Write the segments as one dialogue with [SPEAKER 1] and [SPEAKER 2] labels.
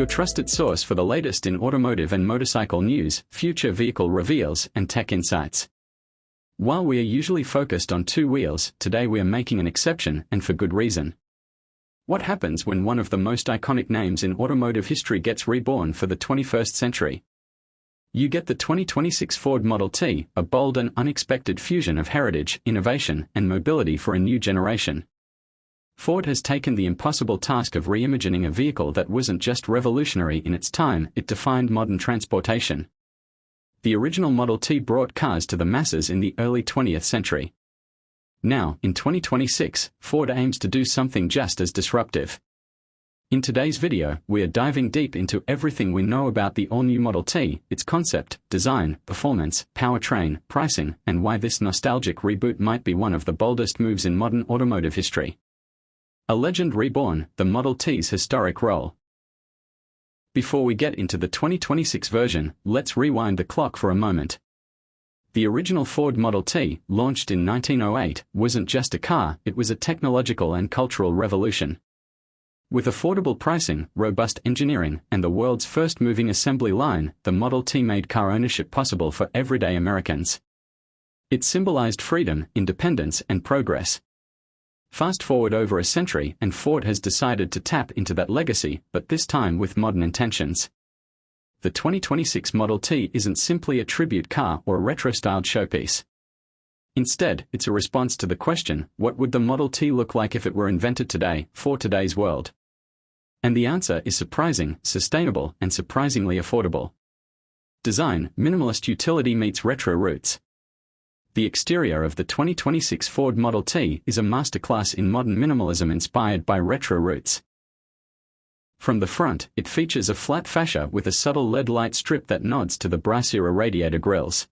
[SPEAKER 1] your trusted source for the latest in automotive and motorcycle news, future vehicle reveals, and tech insights. While we are usually focused on two wheels, today we are making an exception, and for good reason. What happens when one of the most iconic names in automotive history gets reborn for the 21st century? You get the 2026 Ford Model T, a bold and unexpected fusion of heritage, innovation, and mobility for a new generation. Ford has taken the impossible task of reimagining a vehicle that wasn't just revolutionary in its time, it defined modern transportation. The original Model T brought cars to the masses in the early 20th century. Now, in 2026, Ford aims to do something just as disruptive. In today's video, we are diving deep into everything we know about the all-new Model T, its concept, design, performance, powertrain, pricing, and why this nostalgic reboot might be one of the boldest moves in modern automotive history. A legend reborn, the Model T's historic role. Before we get into the 2026 version, let's rewind the clock for a moment. The original Ford Model T, launched in 1908, wasn't just a car, it was a technological and cultural revolution. With affordable pricing, robust engineering, and the world's first moving assembly line, the Model T made car ownership possible for everyday Americans. It symbolized freedom, independence, and progress. Fast forward over a century, and Ford has decided to tap into that legacy, but this time with modern intentions. The 2026 Model T isn't simply a tribute car or a retro-styled showpiece. Instead, it's a response to the question, what would the Model T look like if it were invented today, for today's world? And the answer is surprising, sustainable, and surprisingly affordable. Design, minimalist utility meets retro roots. The exterior of the 2026 Ford Model T is a masterclass in modern minimalism inspired by retro roots. From the front, it features a flat fascia with a subtle LED light strip that nods to the brass-era radiator grilles.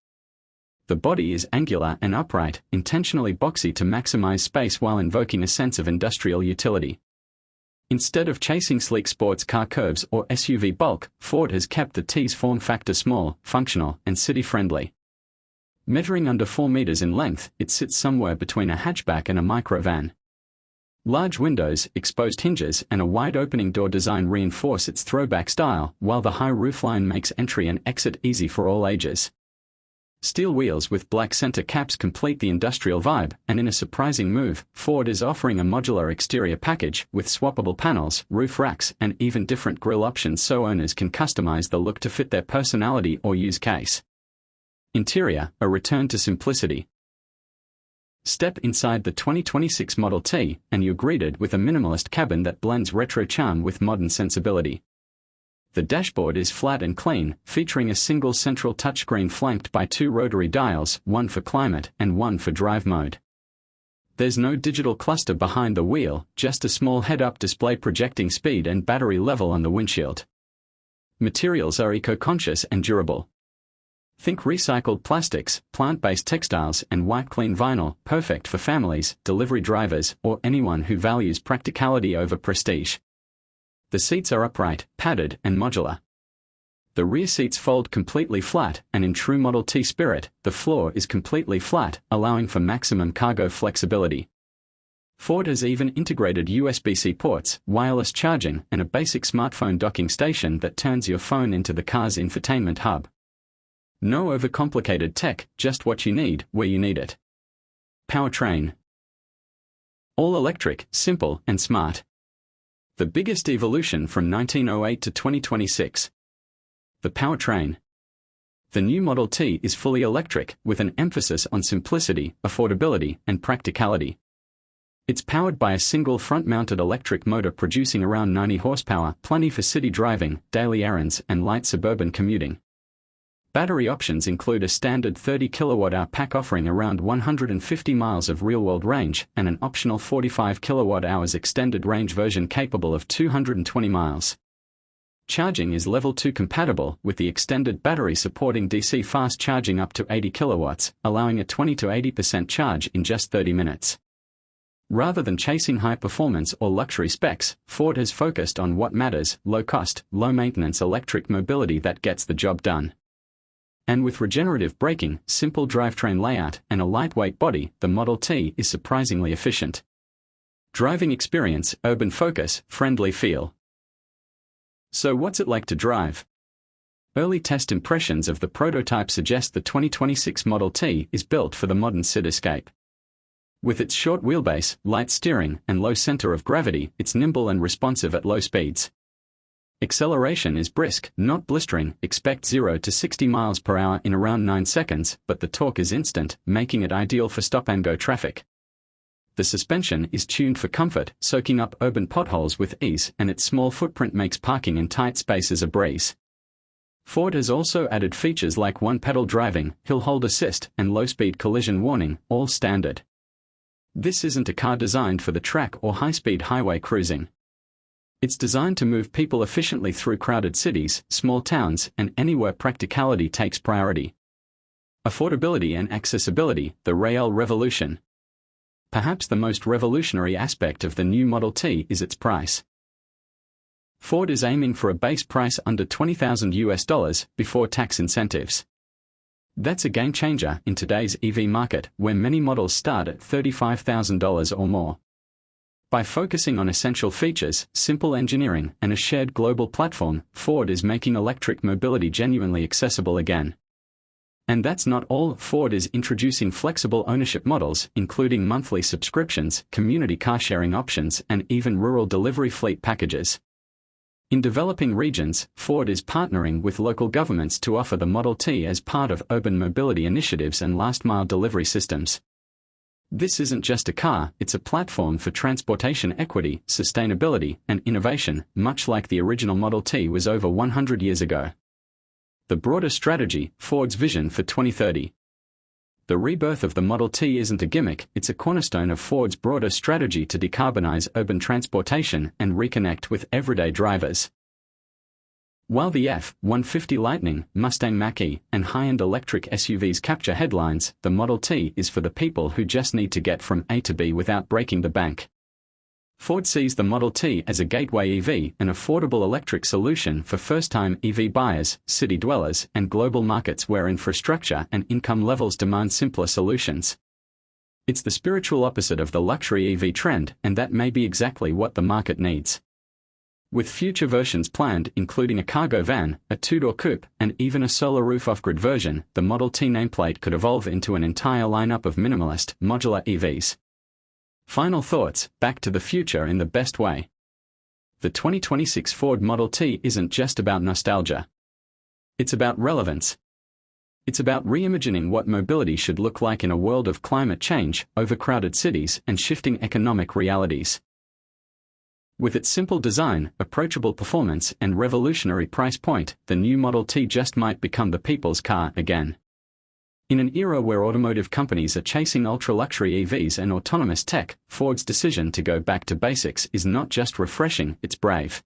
[SPEAKER 1] The body is angular and upright, intentionally boxy to maximize space while invoking a sense of industrial utility. Instead of chasing sleek sports car curves or SUV bulk, Ford has kept the T's form factor small, functional, and city-friendly. Measuring under 4 meters in length, it sits somewhere between a hatchback and a microvan. Large windows, exposed hinges, and a wide opening door design reinforce its throwback style, while the high roofline makes entry and exit easy for all ages. Steel wheels with black center caps complete the industrial vibe, and in a surprising move, Ford is offering a modular exterior package with swappable panels, roof racks, and even different grille options so owners can customize the look to fit their personality or use case. Interior, a return to simplicity. Step inside the 2026 Model T, and you're greeted with a minimalist cabin that blends retro charm with modern sensibility. The dashboard is flat and clean, featuring a single central touchscreen flanked by 2 rotary dials, one for climate and one for drive mode. There's no digital cluster behind the wheel, just a small head-up display projecting speed and battery level on the windshield. Materials are eco-conscious and durable. Think recycled plastics, plant-based textiles, and wipe-clean vinyl, perfect for families, delivery drivers, or anyone who values practicality over prestige. The seats are upright, padded, and modular. The rear seats fold completely flat, and in true Model T spirit, the floor is completely flat, allowing for maximum cargo flexibility. Ford has even integrated USB-C ports, wireless charging, and a basic smartphone docking station that turns your phone into the car's infotainment hub. No overcomplicated tech, just what you need, where you need it. Powertrain. All electric, simple, and smart. The biggest evolution from 1908 to 2026. The powertrain. The new Model T is fully electric, with an emphasis on simplicity, affordability, and practicality. It's powered by a single front-mounted electric motor producing around 90 horsepower, plenty for city driving, daily errands, and light suburban commuting. Battery options include a standard 30 kWh pack offering around 150 miles of real-world range, and an optional 45 kWh extended range version capable of 220 miles. Charging is Level 2 compatible, with the extended battery supporting DC fast charging up to 80 kilowatts, allowing a 20 to 80% charge in just 30 minutes. Rather than chasing high performance or luxury specs, Ford has focused on what matters: low-cost, low-maintenance electric mobility that gets the job done. And with regenerative braking, simple drivetrain layout, and a lightweight body, the Model T is surprisingly efficient. Driving experience, urban focus, friendly feel. So what's it like to drive? Early test impressions of the prototype suggest the 2026 Model T is built for the modern cityscape. With its short wheelbase, light steering, and low center of gravity, it's nimble and responsive at low speeds. Acceleration is brisk, not blistering. Expect 0 to 60 miles per hour in around 9 seconds, but the torque is instant, making it ideal for stop-and-go traffic. The suspension is tuned for comfort, soaking up urban potholes with ease, and its small footprint makes parking in tight spaces a breeze. Ford has also added features like one-pedal driving, hill hold assist, and low-speed collision warning, all standard. This isn't a car designed for the track or high-speed highway cruising. It's designed to move people efficiently through crowded cities, small towns, and anywhere practicality takes priority. Affordability and accessibility, the rail revolution. Perhaps the most revolutionary aspect of the new Model T is its price. Ford is aiming for a base price under $20,000 before tax incentives. That's a game changer in today's EV market, where many models start at $35,000 or more. By focusing on essential features, simple engineering, and a shared global platform, Ford is making electric mobility genuinely accessible again. And that's not all. Ford is introducing flexible ownership models, including monthly subscriptions, community car-sharing options, and even rural delivery fleet packages. In developing regions, Ford is partnering with local governments to offer the Model T as part of urban mobility initiatives and last-mile delivery systems. This isn't just a car, it's a platform for transportation equity, sustainability, and innovation, much like the original Model T was over 100 years ago. The broader strategy, Ford's vision for 2030. The rebirth of the Model T isn't a gimmick, it's a cornerstone of Ford's broader strategy to decarbonize urban transportation and reconnect with everyday drivers. While the F-150 Lightning, Mustang Mach-E, and high-end electric SUVs capture headlines, the Model T is for the people who just need to get from A to B without breaking the bank. Ford sees the Model T as a gateway EV, an affordable electric solution for first-time EV buyers, city dwellers, and global markets where infrastructure and income levels demand simpler solutions. It's the spiritual opposite of the luxury EV trend, and that may be exactly what the market needs. With future versions planned, including a cargo van, a two-door coupe, and even a solar roof off-grid version, the Model T nameplate could evolve into an entire lineup of minimalist, modular EVs. Final thoughts, back to the future in the best way. The 2026 Ford Model T isn't just about nostalgia. It's about relevance. It's about reimagining what mobility should look like in a world of climate change, overcrowded cities, and shifting economic realities. With its simple design, approachable performance, and revolutionary price point, the new Model T just might become the people's car again. In an era where automotive companies are chasing ultra-luxury EVs and autonomous tech, Ford's decision to go back to basics is not just refreshing, it's brave.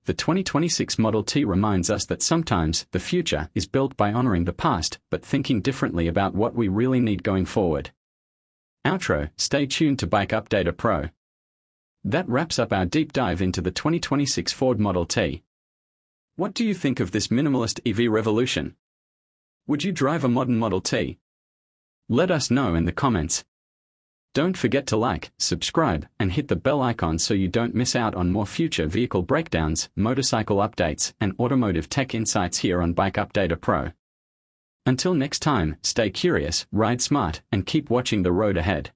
[SPEAKER 1] The 2026 Model T reminds us that sometimes the future is built by honoring the past, but thinking differently about what we really need going forward. Outro, stay tuned to Bike Updater Pro. That wraps up our deep dive into the 2026 Ford Model T. What do you think of this minimalist EV revolution? Would you drive a modern Model T? Let us know in the comments. Don't forget to like, subscribe, and hit the bell icon so you don't miss out on more future vehicle breakdowns, motorcycle updates, and automotive tech insights here on Bike Updater Pro. Until next time, stay curious, ride smart, and keep watching the road ahead.